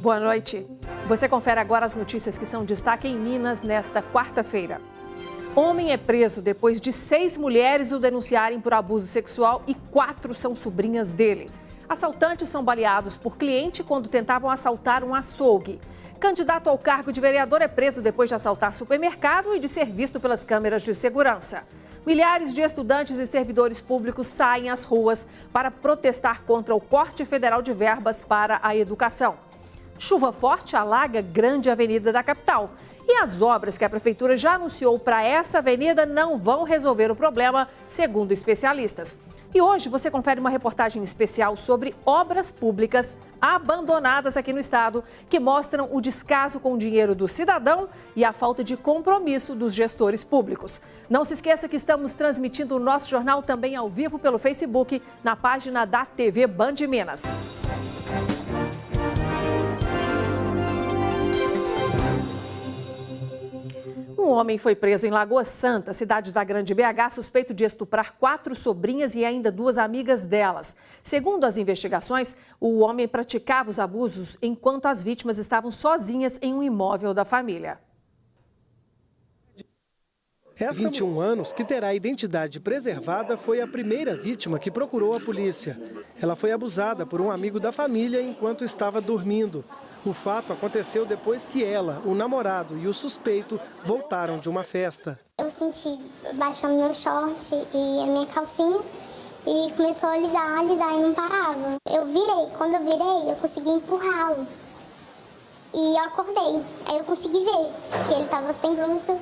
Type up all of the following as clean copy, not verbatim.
Boa noite. Você confere agora as notícias que são destaque em Minas nesta quarta-feira. Homem é preso depois de 6 mulheres o denunciarem por abuso sexual e 4 são sobrinhas dele. Assaltantes são baleados por cliente quando tentavam assaltar um açougue. Candidato ao cargo de vereador é preso depois de assaltar supermercado e de ser visto pelas câmeras de segurança. Milhares de estudantes e servidores públicos saem às ruas para protestar contra o corte federal de verbas para a educação. Chuva forte alaga grande avenida da capital. E as obras que a prefeitura já anunciou para essa avenida não vão resolver o problema, segundo especialistas. E hoje você confere uma reportagem especial sobre obras públicas abandonadas aqui no estado, que mostram o descaso com o dinheiro do cidadão e a falta de compromisso dos gestores públicos. Não se esqueça que estamos transmitindo o nosso jornal também ao vivo pelo Facebook, na página da TV Band Minas. Um homem foi preso em Lagoa Santa, cidade da Grande BH, suspeito de estuprar 4 sobrinhas e ainda 2 amigas delas. Segundo as investigações, o homem praticava os abusos enquanto as vítimas estavam sozinhas em um imóvel da família. Esta 21 anos, que terá a identidade preservada, foi a primeira vítima que procurou a polícia. Ela foi abusada por um amigo da família enquanto estava dormindo. O fato aconteceu depois que ela, o namorado e o suspeito voltaram de uma festa. Eu senti baixando meu short e a minha calcinha e começou a alisar e não parava. Eu virei, quando eu virei, eu consegui empurrá-lo. E eu acordei, aí eu consegui ver que ele estava sem blusa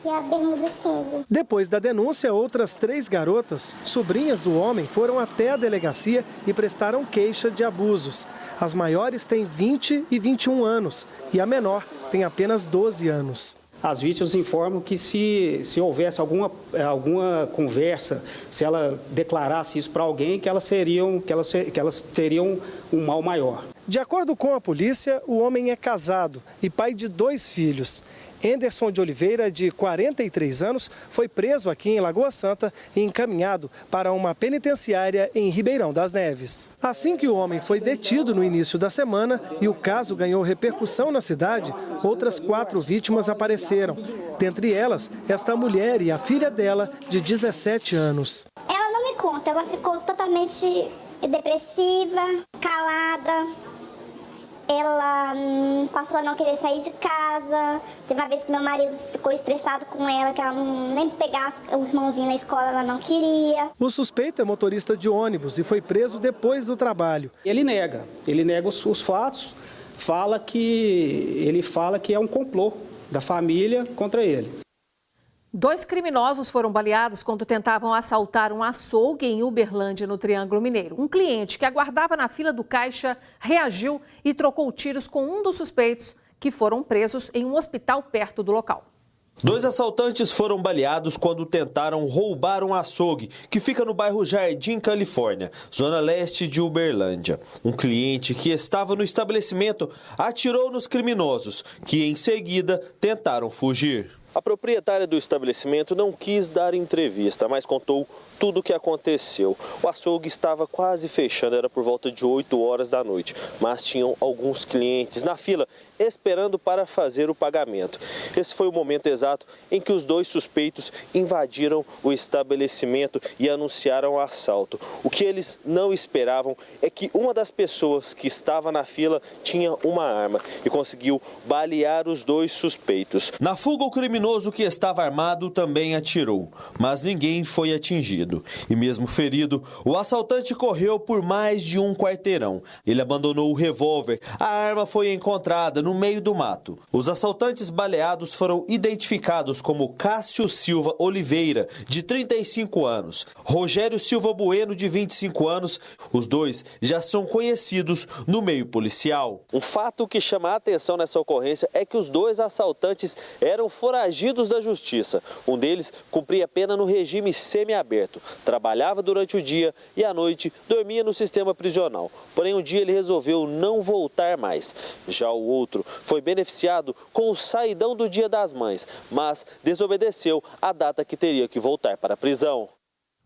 e a bermuda cinza. Depois da denúncia, outras 3 garotas, sobrinhas do homem, foram até a delegacia e prestaram queixa de abusos. As maiores têm 20 e 21 anos e a menor tem apenas 12 anos. As vítimas informam que se houvesse alguma conversa, se ela declarasse isso para alguém, que elas teriam um mal maior. De acordo com a polícia, o homem é casado e pai de 2 filhos. Enderson de Oliveira, de 43 anos, foi preso aqui em Lagoa Santa e encaminhado para uma penitenciária em Ribeirão das Neves. Assim que o homem foi detido no início da semana e o caso ganhou repercussão na cidade, outras 4 vítimas apareceram. Dentre elas, esta mulher e a filha dela, de 17 anos. Ela não me conta, ela ficou totalmente depressiva, calada. Ela passou a não querer sair de casa. Teve uma vez que meu marido ficou estressado com ela, que ela nem pegasse o irmãozinho na escola, ela não queria. O suspeito é motorista de ônibus e foi preso depois do trabalho. Ele nega os fatos, ele fala que é um complô da família contra ele. 2 criminosos foram baleados quando tentavam assaltar um açougue em Uberlândia, no Triângulo Mineiro. Um cliente que aguardava na fila do caixa reagiu e trocou tiros com um dos suspeitos, que foram presos em um hospital perto do local. 2 assaltantes foram baleados quando tentaram roubar um açougue, que fica no bairro Jardim, Califórnia, zona leste de Uberlândia. Um cliente que estava no estabelecimento atirou nos criminosos, que em seguida tentaram fugir. A proprietária do estabelecimento não quis dar entrevista, mas contou tudo o que aconteceu. O açougue estava quase fechando, era por volta de 8 horas da noite, mas tinham alguns clientes na fila esperando para fazer o pagamento. Esse foi o momento exato em que os 2 suspeitos invadiram o estabelecimento e anunciaram o assalto. O que eles não esperavam é que uma das pessoas que estava na fila tinha uma arma e conseguiu balear os 2 suspeitos. Na fuga, o criminoso que estava armado também atirou, mas ninguém foi atingido. E mesmo ferido, o assaltante correu por mais de um quarteirão. Ele abandonou o revólver. A arma foi encontrada no meio do mato. Os assaltantes baleados foram identificados como Cássio Silva Oliveira, de 35 anos, Rogério Silva Bueno, de 25 anos. Os 2 já são conhecidos no meio policial. Um fato que chama a atenção nessa ocorrência é que os 2 assaltantes eram foragidos da justiça. Um deles cumpria pena no regime semiaberto, trabalhava durante o dia e à noite dormia no sistema prisional. Porém, um dia ele resolveu não voltar mais. Já o outro foi beneficiado com o saidão do Dia das Mães, mas desobedeceu a data que teria que voltar para a prisão.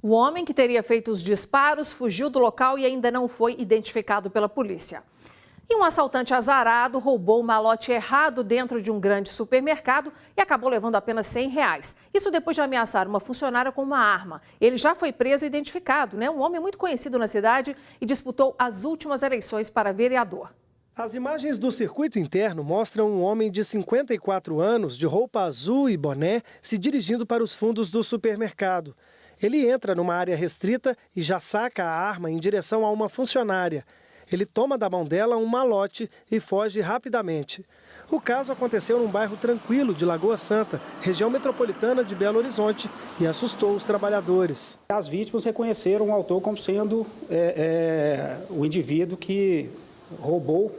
O homem que teria feito os disparos fugiu do local e ainda não foi identificado pela polícia. E um assaltante azarado roubou um malote errado dentro de um grande supermercado e acabou levando apenas R$100. Isso depois de ameaçar uma funcionária com uma arma. Ele já foi preso e identificado, Um homem muito conhecido na cidade e disputou as últimas eleições para vereador. As imagens do circuito interno mostram um homem de 54 anos, de roupa azul e boné, se dirigindo para os fundos do supermercado. Ele entra numa área restrita e já saca a arma em direção a uma funcionária. Ele toma da mão dela um malote e foge rapidamente. O caso aconteceu num bairro tranquilo de Lagoa Santa, região metropolitana de Belo Horizonte, e assustou os trabalhadores. As vítimas reconheceram o autor como sendo o indivíduo que roubou,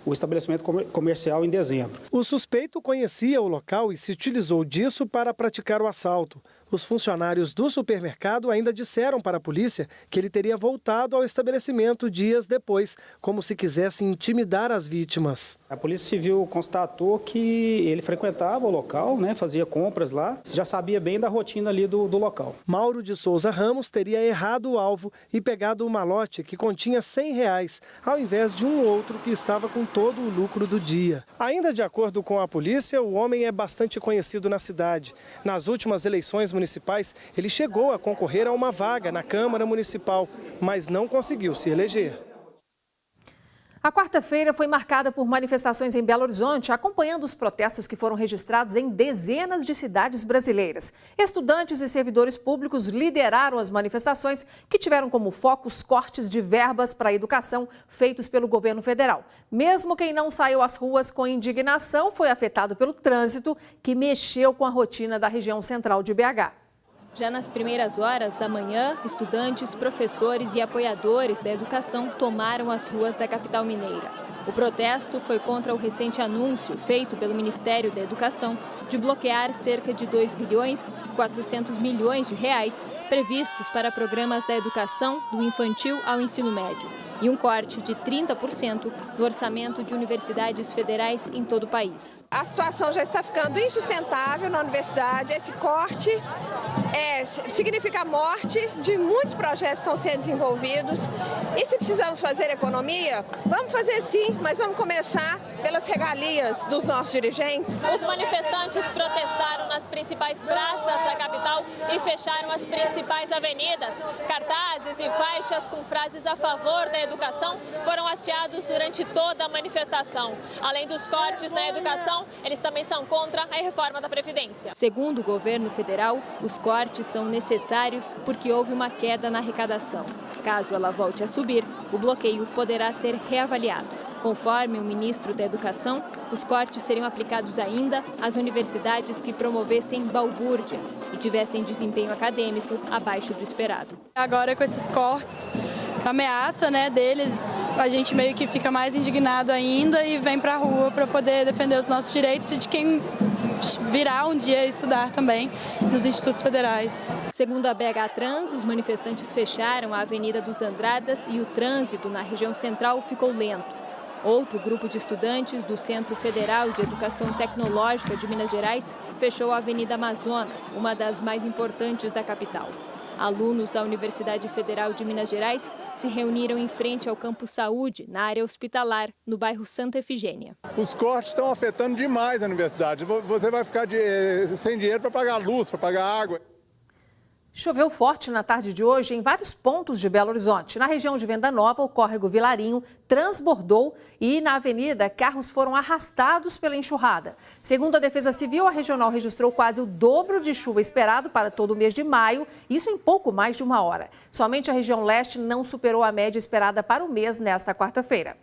o estabelecimento comercial em dezembro. O suspeito conhecia o local e se utilizou disso para praticar o assalto. Os funcionários do supermercado ainda disseram para a polícia que ele teria voltado ao estabelecimento dias depois, como se quisesse intimidar as vítimas. A Polícia Civil constatou que ele frequentava o local, fazia compras lá, já sabia bem da rotina ali do local. Mauro de Souza Ramos teria errado o alvo e pegado o malote que continha R$100, ao invés de um outro que estava com todo o lucro do dia. Ainda de acordo com a polícia, o homem é bastante conhecido na cidade. Nas últimas eleições municipais, ele chegou a concorrer a uma vaga na Câmara Municipal, mas não conseguiu se eleger. A quarta-feira foi marcada por manifestações em Belo Horizonte, acompanhando os protestos que foram registrados em dezenas de cidades brasileiras. Estudantes e servidores públicos lideraram as manifestações, que tiveram como foco os cortes de verbas para a educação feitos pelo governo federal. Mesmo quem não saiu às ruas com indignação foi afetado pelo trânsito, que mexeu com a rotina da região central de BH. Já nas primeiras horas da manhã, estudantes, professores e apoiadores da educação tomaram as ruas da capital mineira. O protesto foi contra o recente anúncio feito pelo Ministério da Educação de bloquear cerca de 2 bilhões e 400 milhões de reais previstos para programas da educação do infantil ao ensino médio e um corte de 30% no orçamento de universidades federais em todo o país. A situação já está ficando insustentável na universidade. Esse corte significa a morte de muitos projetos que estão sendo desenvolvidos. E se precisamos fazer economia, vamos fazer sim, mas vamos começar pelas regalias dos nossos dirigentes. Os manifestantes protestaram nas principais praças da capital e fecharam as principais avenidas. Cartazes e faixas com frases a favor da educação foram hasteados durante toda a manifestação. Além dos cortes na educação, eles também são contra a reforma da Previdência. Segundo o governo federal, os cortes são necessários porque houve uma queda na arrecadação. Caso ela volte a subir, o bloqueio poderá ser reavaliado. Conforme o ministro da Educação, os cortes seriam aplicados ainda às universidades que promovessem balbúrdia e tivessem desempenho acadêmico abaixo do esperado. Agora, com esses cortes, a ameaça deles, a gente meio que fica mais indignado ainda e vem para a rua para poder defender os nossos direitos e de quem virá um dia estudar também nos institutos federais. Segundo a BH Trans, os manifestantes fecharam a Avenida dos Andradas e o trânsito na região central ficou lento. Outro grupo de estudantes do Centro Federal de Educação Tecnológica de Minas Gerais fechou a Avenida Amazonas, uma das mais importantes da capital. Alunos da Universidade Federal de Minas Gerais se reuniram em frente ao Campus Saúde, na área hospitalar, no bairro Santa Efigênia. Os cortes estão afetando demais a universidade. Você vai ficar sem dinheiro para pagar luz, para pagar água. Choveu forte na tarde de hoje em vários pontos de Belo Horizonte. Na região de Venda Nova, o córrego Vilarinho transbordou e na avenida carros foram arrastados pela enxurrada. Segundo a Defesa Civil, a regional registrou quase o dobro de chuva esperado para todo o mês de maio, isso em pouco mais de uma hora. Somente a região leste não superou a média esperada para o mês nesta quarta-feira.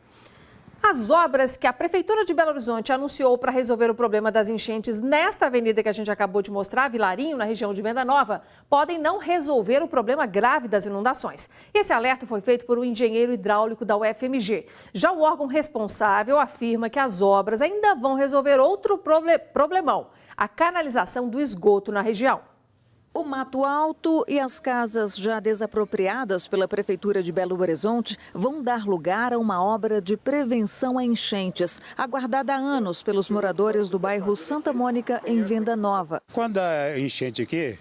As obras que a Prefeitura de Belo Horizonte anunciou para resolver o problema das enchentes nesta avenida que a gente acabou de mostrar, Vilarinho, na região de Venda Nova, podem não resolver o problema grave das inundações. Esse alerta foi feito por um engenheiro hidráulico da UFMG. Já o órgão responsável afirma que as obras ainda vão resolver outro problemão, a canalização do esgoto na região. O mato alto e as casas já desapropriadas pela Prefeitura de Belo Horizonte vão dar lugar a uma obra de prevenção a enchentes, aguardada há anos pelos moradores do bairro Santa Mônica, em Venda Nova. Quando a enchente aqui,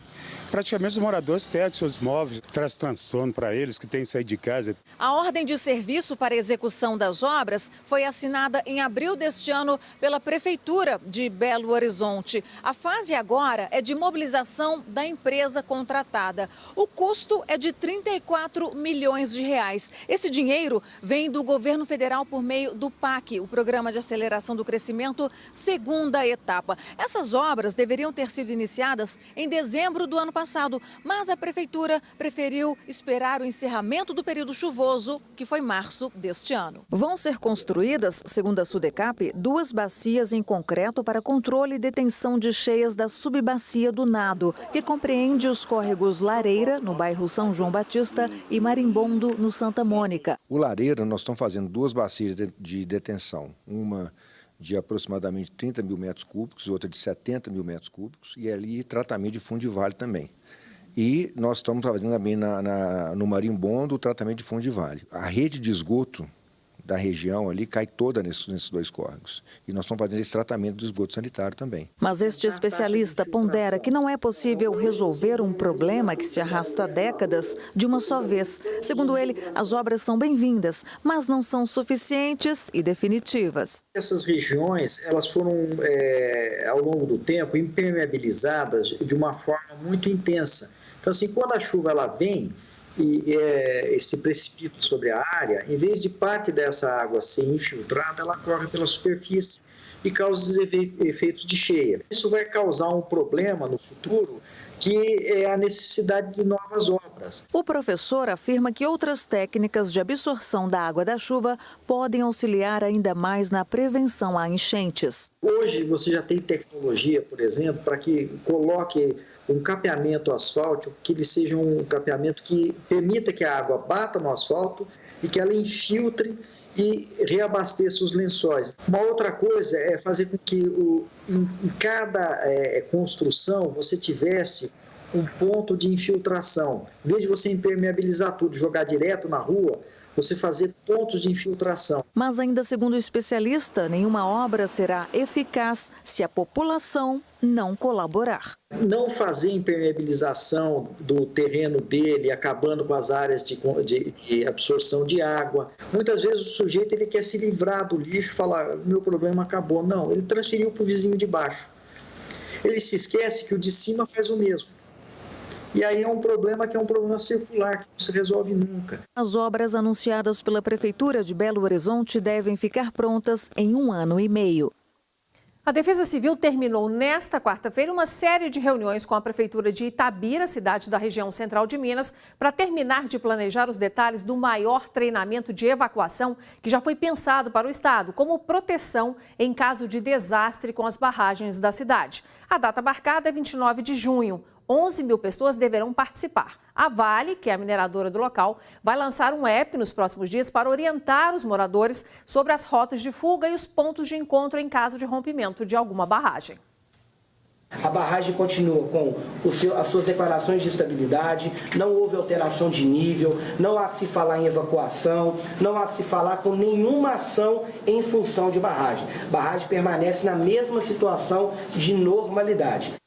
praticamente os moradores perdem seus móveis, traz transtorno para eles que têm que sair de casa. A ordem de serviço para a execução das obras foi assinada em abril deste ano pela Prefeitura de Belo Horizonte. A fase agora é de mobilização da empresa contratada. O custo é de 34 milhões de reais. Esse dinheiro vem do governo federal por meio do PAC, o Programa de Aceleração do Crescimento, segunda etapa. Essas obras deveriam ter sido iniciadas em dezembro do ano passado, mas a Prefeitura preferiu esperar o encerramento do período chuvoso, que foi março deste ano. Vão ser construídas, segundo a Sudecap, 2 bacias em concreto para controle e detenção de cheias da subbacia do Nado, que compreende os córregos Lareira, no bairro São João Batista, e Marimbondo, no Santa Mônica. O Lareira, nós estamos fazendo 2 bacias de detenção, uma de aproximadamente 30 mil metros cúbicos, outra de 70 mil metros cúbicos, e ali tratamento de fundo de vale também. E nós estamos fazendo também no Marimbondo o tratamento de fundo de vale. A rede de esgoto da região ali cai toda nesses 2 córregos. E nós estamos fazendo esse tratamento do esgoto sanitário também. Mas este especialista pondera que não é possível resolver um problema que se arrasta há décadas de uma só vez. Segundo ele, as obras são bem-vindas, mas não são suficientes e definitivas. Essas regiões, elas foram, ao longo do tempo, impermeabilizadas de uma forma muito intensa. Então, assim, quando a chuva ela vem e se precipita sobre a área, em vez de parte dessa água ser infiltrada, ela corre pela superfície e causa efeitos de cheia. Isso vai causar um problema no futuro, que é a necessidade de novas obras. O professor afirma que outras técnicas de absorção da água da chuva podem auxiliar ainda mais na prevenção a enchentes. Hoje você já tem tecnologia, por exemplo, para que coloque um capeamento asfáltico, que ele seja um capeamento que permita que a água bata no asfalto e que ela infiltre e reabasteça os lençóis. Uma outra coisa é fazer com que em cada construção você tivesse um ponto de infiltração. Em vez de você impermeabilizar tudo, jogar direto na rua, você fazer pontos de infiltração. Mas ainda segundo o especialista, nenhuma obra será eficaz se a população não colaborar. Não fazer impermeabilização do terreno dele, acabando com as áreas de absorção de água. Muitas vezes o sujeito ele quer se livrar do lixo, falar, meu problema acabou. Não, ele transferiu para o vizinho de baixo. Ele se esquece que o de cima faz o mesmo. E aí é um problema que é um problema circular, que não se resolve nunca. As obras anunciadas pela Prefeitura de Belo Horizonte devem ficar prontas em 1 ano e meio. A Defesa Civil terminou nesta quarta-feira uma série de reuniões com a Prefeitura de Itabira, cidade da região central de Minas, para terminar de planejar os detalhes do maior treinamento de evacuação que já foi pensado para o Estado, como proteção em caso de desastre com as barragens da cidade. A data marcada é 29 de junho. 11 mil pessoas deverão participar. A Vale, que é a mineradora do local, vai lançar um app nos próximos dias para orientar os moradores sobre as rotas de fuga e os pontos de encontro em caso de rompimento de alguma barragem. A barragem continua com as suas declarações de estabilidade, não houve alteração de nível, não há que se falar em evacuação, não há que se falar com nenhuma ação em função de barragem. A barragem permanece na mesma situação de normalidade.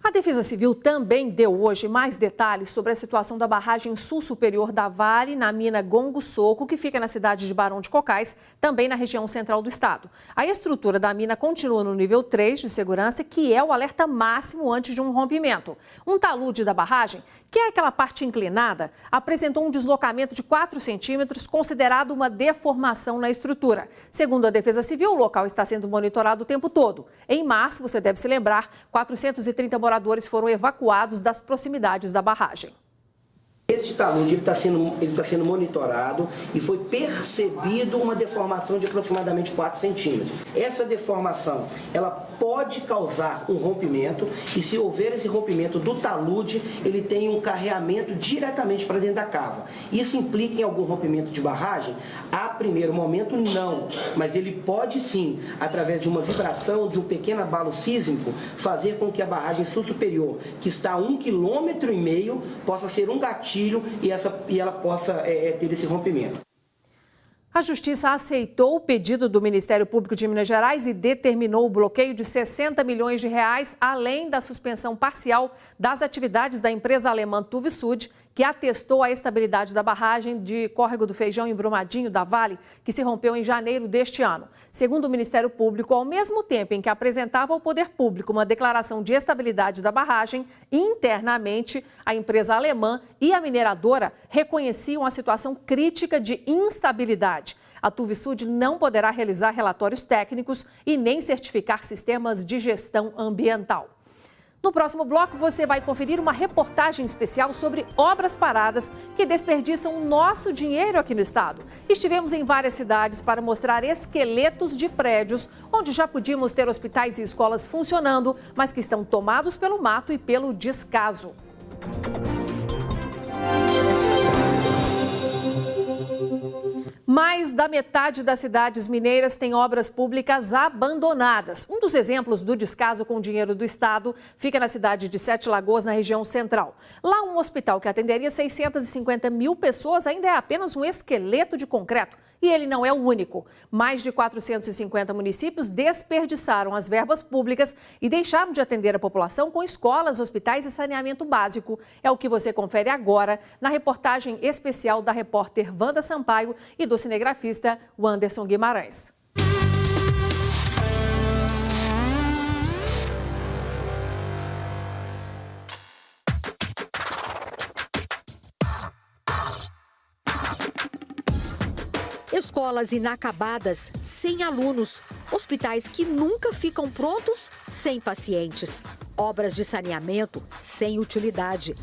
A Defesa Civil também deu hoje mais detalhes sobre a situação da barragem sul superior da Vale, na mina Gongo Soco, que fica na cidade de Barão de Cocais, também na região central do estado. A estrutura da mina continua no nível 3 de segurança, que é o alerta máximo antes de um rompimento. Um talude da barragem, que é aquela parte inclinada, apresentou um deslocamento de 4 centímetros, considerado uma deformação na estrutura. Segundo a Defesa Civil, o local está sendo monitorado o tempo todo. Em março, você deve se lembrar, 430 moradores foram evacuados das proximidades da barragem. Este talude está sendo monitorado e foi percebido uma deformação de aproximadamente 4 centímetros. Essa deformação, ela pode causar um rompimento e se houver esse rompimento do talude, ele tem um carreamento diretamente para dentro da cava. Isso implica em algum rompimento de barragem? A primeiro momento, não, mas ele pode sim, através de uma vibração, de um pequeno abalo sísmico, fazer com que a barragem sul superior, que está a 1,5 km, possa ser um gatilho e ela possa ter esse rompimento. A Justiça aceitou o pedido do Ministério Público de Minas Gerais e determinou o bloqueio de 60 milhões de reais, além da suspensão parcial das atividades da empresa alemã Tuvisud, que atestou a estabilidade da barragem de Córrego do Feijão em Brumadinho da Vale, que se rompeu em janeiro deste ano. Segundo o Ministério Público, ao mesmo tempo em que apresentava ao poder público uma declaração de estabilidade da barragem, internamente a empresa alemã e a mineradora reconheciam a situação crítica de instabilidade. A Tuvisud não poderá realizar relatórios técnicos e nem certificar sistemas de gestão ambiental. No próximo bloco, você vai conferir uma reportagem especial sobre obras paradas que desperdiçam nosso dinheiro aqui no estado. Estivemos em várias cidades para mostrar esqueletos de prédios onde já podíamos ter hospitais e escolas funcionando, mas que estão tomados pelo mato e pelo descaso. Mais da metade das cidades mineiras tem obras públicas abandonadas. Um dos exemplos do descaso com o dinheiro do estado fica na cidade de Sete Lagoas, na região central. Lá, um hospital que atenderia 650 mil pessoas ainda é apenas um esqueleto de concreto. E ele não é o único. Mais de 450 municípios desperdiçaram as verbas públicas e deixaram de atender a população com escolas, hospitais e saneamento básico. É o que você confere agora na reportagem especial da repórter Wanda Sampaio e do cinegrafista Wanderson Guimarães. Escolas inacabadas, sem alunos, hospitais que nunca ficam prontos, sem pacientes, obras de saneamento sem utilidade.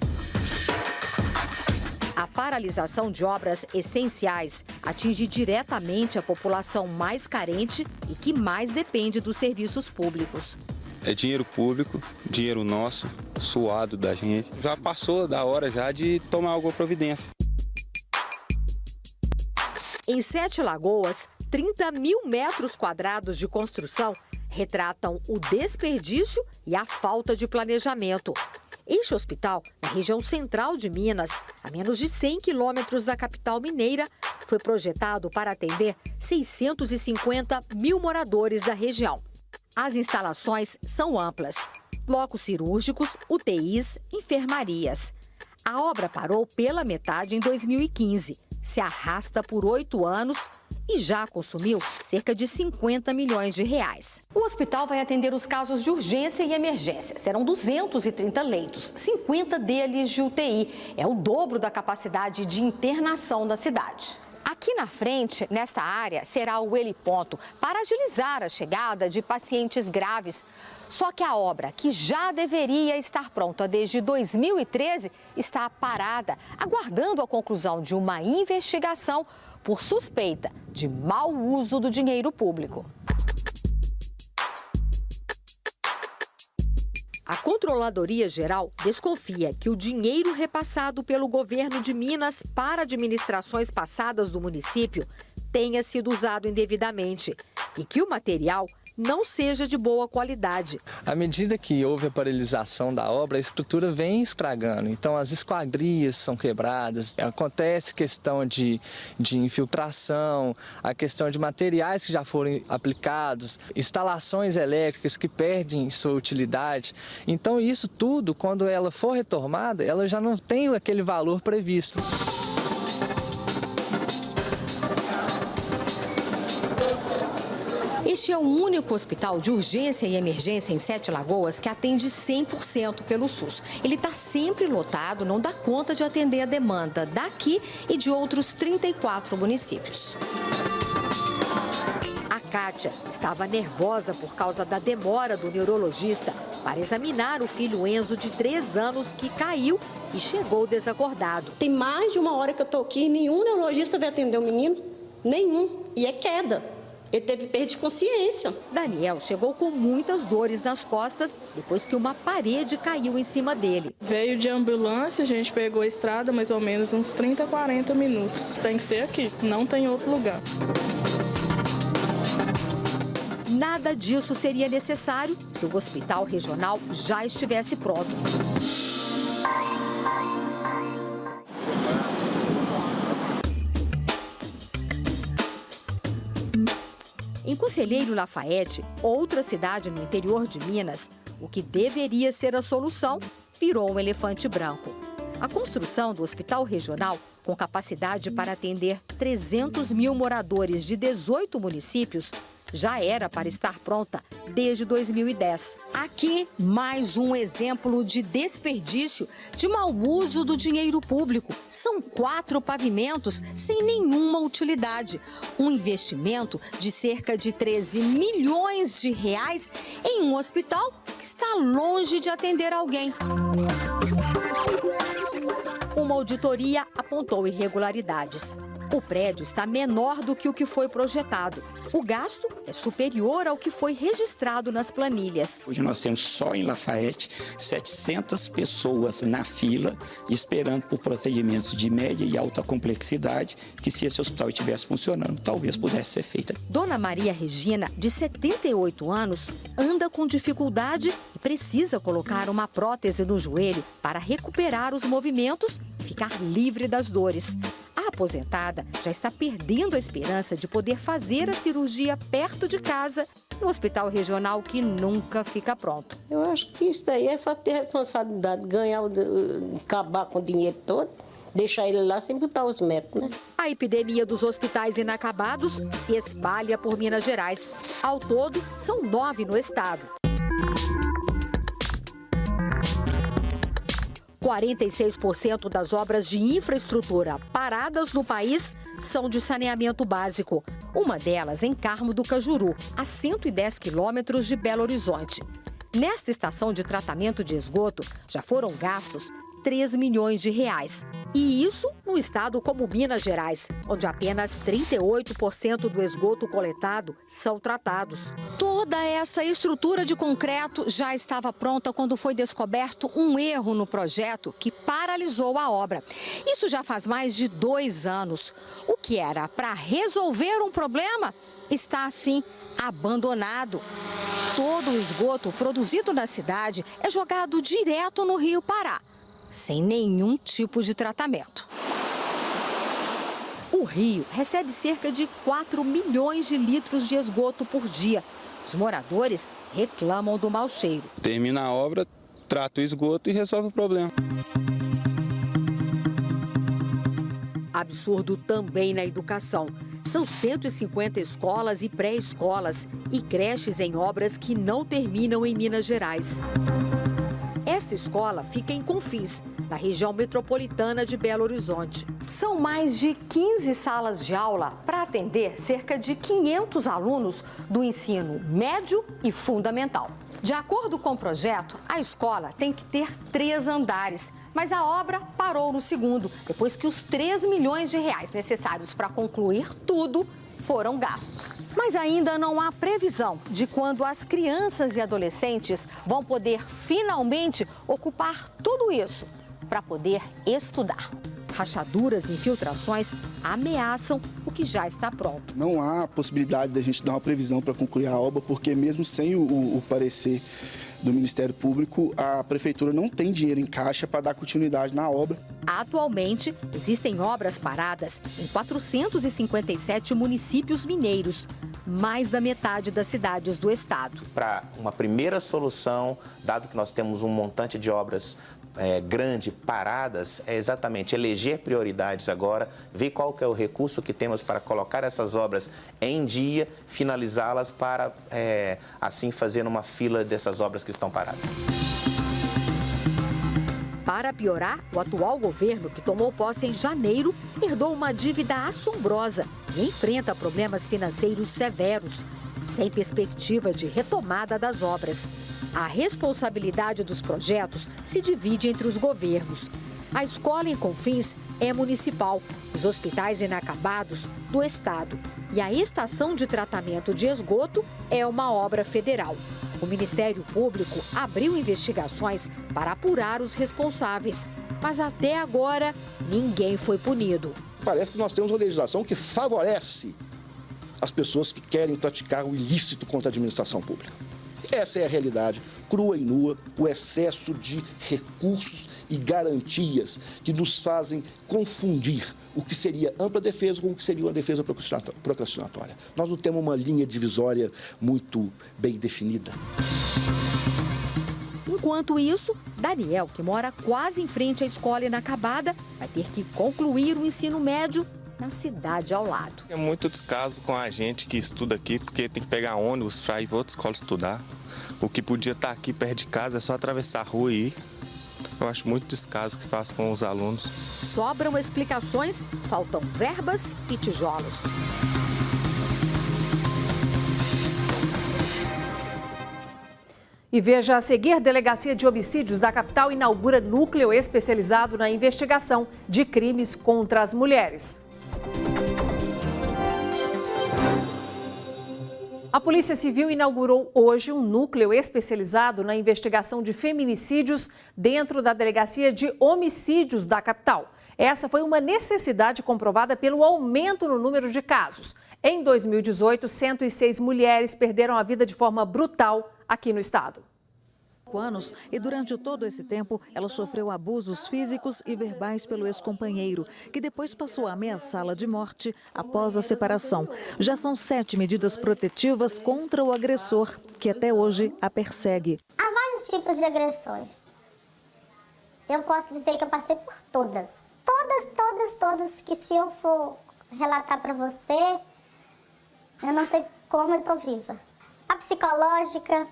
A paralisação de obras essenciais atinge diretamente a população mais carente e que mais depende dos serviços públicos. É dinheiro público, dinheiro nosso, suado da gente. Já passou da hora já de tomar alguma providência. Em Sete Lagoas, 30 mil metros quadrados de construção retratam o desperdício e a falta de planejamento. Este hospital, na região central de Minas, a menos de 100 quilômetros da capital mineira, foi projetado para atender 650 mil moradores da região. As instalações são amplas: blocos cirúrgicos, UTIs, enfermarias. A obra parou pela metade em 2015, se arrasta por 8 anos e já consumiu cerca de 50 milhões de reais. O hospital vai atender os casos de urgência e emergência. Serão 230 leitos, 50 deles de UTI. É o dobro da capacidade de internação da cidade. Aqui na frente, nesta área, será o heliponto para agilizar a chegada de pacientes graves. Só que a obra, que já deveria estar pronta desde 2013, está parada, aguardando a conclusão de uma investigação por suspeita de mau uso do dinheiro público. A Controladoria Geral desconfia que o dinheiro repassado pelo governo de Minas para administrações passadas do município tenha sido usado indevidamente e que o material não seja de boa qualidade. À medida que houve a paralisação da obra, a estrutura vem estragando. Então, as esquadrias são quebradas, acontece questão de infiltração, a questão de materiais que já foram aplicados, instalações elétricas que perdem sua utilidade. Então, isso tudo, quando ela for retomada, ela já não tem aquele valor previsto. Este é o único hospital de urgência e emergência em Sete Lagoas que atende 100% pelo SUS. Ele está sempre lotado, não dá conta de atender a demanda daqui e de outros 34 municípios. A Kátia estava nervosa por causa da demora do neurologista para examinar o filho Enzo, de 3 anos, que caiu e chegou desacordado. Tem mais de 1 hora que eu estou aqui e nenhum neurologista vai atender o menino. Nenhum. E é queda. Ele teve perda de consciência. Daniel chegou com muitas dores nas costas depois que uma parede caiu em cima dele. Veio de ambulância, a gente pegou a estrada mais ou menos uns 30, 40 minutos. Tem que ser aqui, não tem outro lugar. Nada disso seria necessário se o hospital regional já estivesse pronto. Em Conselheiro Lafayette, outra cidade no interior de Minas, o que deveria ser a solução virou um elefante branco. A construção do hospital regional, com capacidade para atender 300 mil moradores de 18 municípios, já era para estar pronta desde 2010. Aqui, mais um exemplo de desperdício, de mau uso do dinheiro público. São 4 pavimentos sem nenhuma utilidade. Um investimento de cerca de 13 milhões de reais em um hospital que está longe de atender alguém. Uma auditoria apontou irregularidades. O prédio está menor do que o que foi projetado. O gasto é superior ao que foi registrado nas planilhas. Hoje nós temos só em Lafayette 700 pessoas na fila esperando por procedimentos de média e alta complexidade que, se esse hospital estivesse funcionando, talvez pudesse ser feita. Dona Maria Regina, de 78 anos, anda com dificuldade e precisa colocar uma prótese no joelho para recuperar os movimentos e ficar livre das dores. A aposentada já está perdendo a esperança de poder fazer a cirurgia perto de casa, no hospital regional que nunca fica pronto. Eu acho que isso daí é falta de responsabilidade, acabar com o dinheiro todo, deixar ele lá sem botar os médicos, né? A epidemia dos hospitais inacabados se espalha por Minas Gerais. Ao todo, são 9 no estado. 46% das obras de infraestrutura paradas no país são de saneamento básico. Uma delas em Carmo do Cajuru, a 110 quilômetros de Belo Horizonte. Nesta estação de tratamento de esgoto, já foram gastos 3 milhões de reais. E isso no estado como Minas Gerais, onde apenas 38% do esgoto coletado são tratados. Toda essa estrutura de concreto já estava pronta quando foi descoberto um erro no projeto que paralisou a obra. Isso já faz mais de 2 anos. O que era para resolver um problema está, assim, abandonado. Todo o esgoto produzido na cidade é jogado direto no Rio Pará, sem nenhum tipo de tratamento. O Rio recebe cerca de 4 milhões de litros de esgoto por dia. Os moradores reclamam do mau cheiro. Termina a obra, trata o esgoto e resolve o problema. Absurdo também na educação. São 150 escolas e pré-escolas e creches em obras que não terminam em Minas Gerais. Esta escola fica em Confins, na região metropolitana de Belo Horizonte. São mais de 15 salas de aula para atender cerca de 500 alunos do ensino médio e fundamental. De acordo com o projeto, a escola tem que ter 3 andares, mas a obra parou no 2º, depois que os 3 milhões de reais necessários para concluir tudo foram gastos. Mas ainda não há previsão de quando as crianças e adolescentes vão poder finalmente ocupar tudo isso para poder estudar. Rachaduras e infiltrações ameaçam o que já está pronto. Não há possibilidade da gente dar uma previsão para concluir a obra, porque mesmo sem o parecer do Ministério Público, a Prefeitura não tem dinheiro em caixa para dar continuidade na obra. Atualmente, existem obras paradas em 457 municípios mineiros, mais da metade das cidades do estado. Para uma primeira solução, dado que nós temos um montante de obras grande paradas, é exatamente eleger prioridades agora, ver qual que é o recurso que temos para colocar essas obras em dia, finalizá-las para, assim, fazer uma fila dessas obras que estão paradas. Para piorar, o atual governo, que tomou posse em janeiro, herdou uma dívida assombrosa e enfrenta problemas financeiros severos, sem perspectiva de retomada das obras. A responsabilidade dos projetos se divide entre os governos. A escola em Confins é municipal, os hospitais inacabados do estado e a estação de tratamento de esgoto é uma obra federal. O Ministério Público abriu investigações para apurar os responsáveis, mas até agora ninguém foi punido. Parece que nós temos uma legislação que favorece as pessoas que querem praticar o ilícito contra a administração pública. Essa é a realidade, crua e nua, o excesso de recursos e garantias que nos fazem confundir o que seria ampla defesa com o que seria uma defesa procrastinatória. Nós não temos uma linha divisória muito bem definida. Enquanto isso, Daniel, que mora quase em frente à escola inacabada, vai ter que concluir o ensino médio na cidade ao lado. É muito descaso com a gente que estuda aqui, porque tem que pegar ônibus para ir para outra escola estudar. O que podia estar aqui perto de casa é só atravessar a rua e ir. Eu acho muito descaso que faz com os alunos. Sobram explicações, faltam verbas e tijolos. E veja a seguir, Delegacia de Homicídios da capital inaugura núcleo especializado na investigação de crimes contra as mulheres. A Polícia Civil inaugurou hoje um núcleo especializado na investigação de feminicídios dentro da Delegacia de Homicídios da capital. Essa foi uma necessidade comprovada pelo aumento no número de casos. Em 2018, 106 mulheres perderam a vida de forma brutal aqui no estado. Anos, e durante todo esse tempo ela sofreu abusos físicos e verbais pelo ex-companheiro, que depois passou a ameaçá-la de morte após a separação. Já são 7 medidas protetivas contra o agressor, que até hoje a persegue. Há vários tipos de agressões. Eu posso dizer que eu passei por todas. Todas, que se eu for relatar para você, eu não sei como eu tô viva. A psicológica,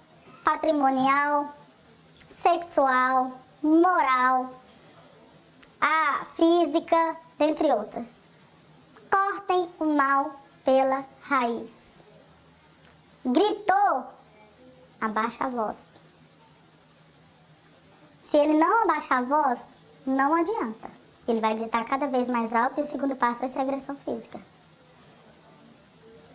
patrimonial, sexual, moral, a física, dentre outras. Cortem o mal pela raiz. Gritou, abaixa a voz. Se ele não abaixar a voz, não adianta. Ele vai gritar cada vez mais alto e o segundo passo vai ser a agressão física.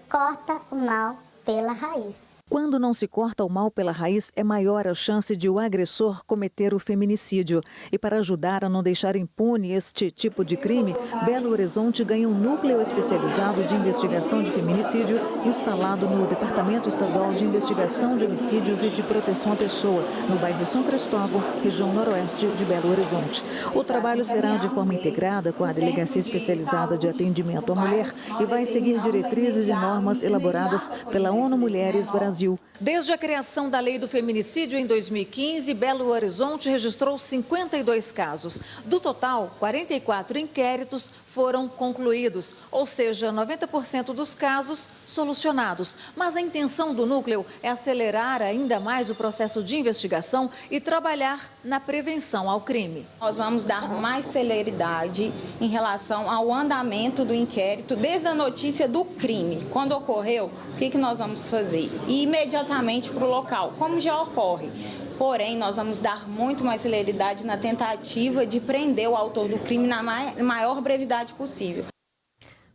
Corta o mal pela raiz. Quando não se corta o mal pela raiz, é maior a chance de o agressor cometer o feminicídio. E para ajudar a não deixar impune este tipo de crime, Belo Horizonte ganha um núcleo especializado de investigação de feminicídio instalado no Departamento Estadual de Investigação de Homicídios e de Proteção à Pessoa, no bairro São Cristóvão, região noroeste de Belo Horizonte. O trabalho será de forma integrada com a Delegacia Especializada de Atendimento à Mulher e vai seguir diretrizes e normas elaboradas pela ONU Mulheres Brasil. Desde a criação da Lei do Feminicídio em 2015, Belo Horizonte registrou 52 casos. Do total, 44 inquéritos foram concluídos, ou seja, 90% dos casos solucionados. Mas a intenção do núcleo é acelerar ainda mais o processo de investigação e trabalhar na prevenção ao crime. Nós vamos dar mais celeridade em relação ao andamento do inquérito, desde a notícia do crime. Quando ocorreu, o que nós vamos fazer? E imediatamente para o local, como já ocorre. Porém, nós vamos dar muito mais celeridade na tentativa de prender o autor do crime na maior brevidade possível.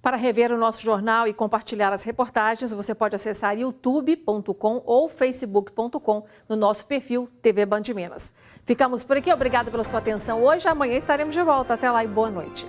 Para rever o nosso jornal e compartilhar as reportagens, você pode acessar youtube.com ou facebook.com no nosso perfil TV Band Minas. Ficamos por aqui, obrigada pela sua atenção hoje. Amanhã estaremos de volta. Até lá e boa noite.